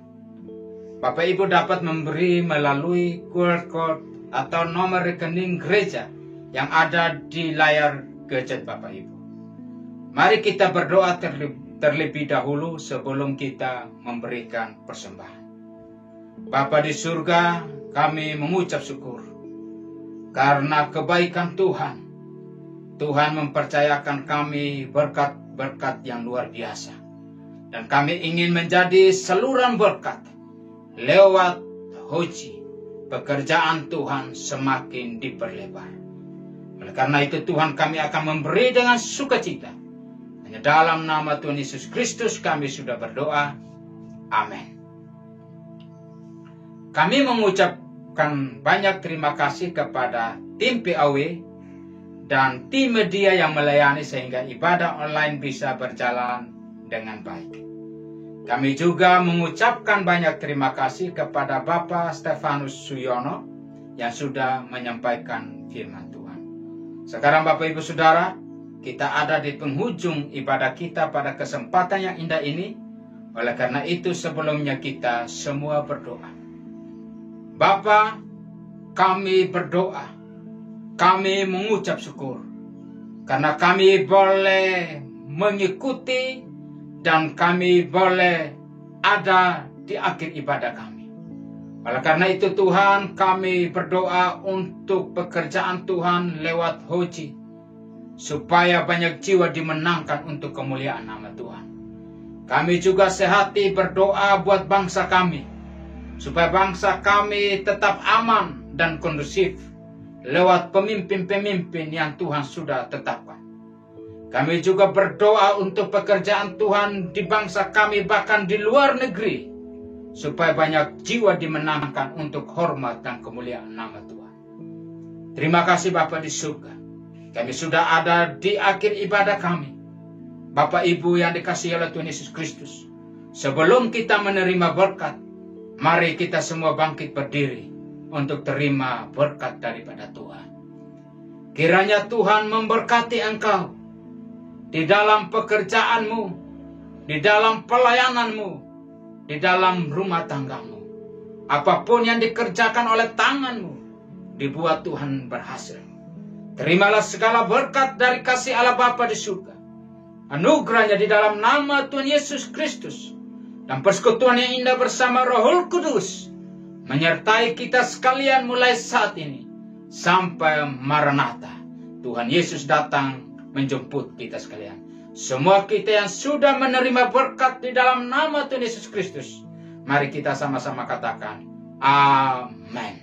Bapak Ibu dapat memberi melalui QR code atau nomor rekening gereja yang ada di layar gadget Bapak Ibu. Mari kita berdoa terlebih dahulu sebelum kita memberikan persembahan. Bapa di surga, kami mengucap syukur karena kebaikan Tuhan. Tuhan mempercayakan kami berkat-berkat yang luar biasa. Dan kami ingin menjadi saluran berkat. Lewat Hoji, pekerjaan Tuhan semakin diperlebar. Oleh karena itu Tuhan, kami akan memberi dengan sukacita. Hanya dalam nama Tuhan Yesus Kristus kami sudah berdoa. Amin. Kami mengucapkan banyak terima kasih kepada tim PAW dan tim media yang melayani sehingga ibadah online bisa berjalan dengan baik. Kami juga mengucapkan banyak terima kasih kepada Bapak Stefanus Suyono yang sudah menyampaikan firman Tuhan. Sekarang Bapak Ibu Saudara, kita ada di penghujung ibadah kita pada kesempatan yang indah ini. Oleh karena itu sebelumnya kita semua berdoa. Bapa, kami berdoa, kami mengucap syukur, karena kami boleh mengikuti dan kami boleh ada di akhir ibadah kami. Oleh karena itu Tuhan, kami berdoa untuk pekerjaan Tuhan lewat Hoji, supaya banyak jiwa dimenangkan untuk kemuliaan nama Tuhan. Kami juga sehati berdoa buat bangsa kami, supaya bangsa kami tetap aman dan kondusif lewat pemimpin-pemimpin yang Tuhan sudah tetapkan. Kami juga berdoa untuk pekerjaan Tuhan di bangsa kami bahkan di luar negeri, supaya banyak jiwa dimenangkan untuk hormat dan kemuliaan nama Tuhan. Terima kasih Bapa di surga. Kami sudah ada di akhir ibadah kami. Bapak Ibu yang dikasihi oleh Tuhan Yesus Kristus, sebelum kita menerima berkat, mari kita semua bangkit berdiri untuk terima berkat daripada Tuhan. Kiranya Tuhan memberkati engkau di dalam pekerjaanmu, di dalam pelayananmu, di dalam rumah tanggamu. Apapun yang dikerjakan oleh tanganmu, dibuat Tuhan berhasil. Terimalah segala berkat dari kasih Allah Bapa di surga, anugerahnya di dalam nama Tuhan Yesus Kristus, dan persekutuan yang indah bersama Roh Kudus menyertai kita sekalian mulai saat ini sampai Maranatha. Tuhan Yesus datang menjemput kita sekalian. Semua kita yang sudah menerima berkat di dalam nama Tuhan Yesus Kristus, mari kita sama-sama katakan amin.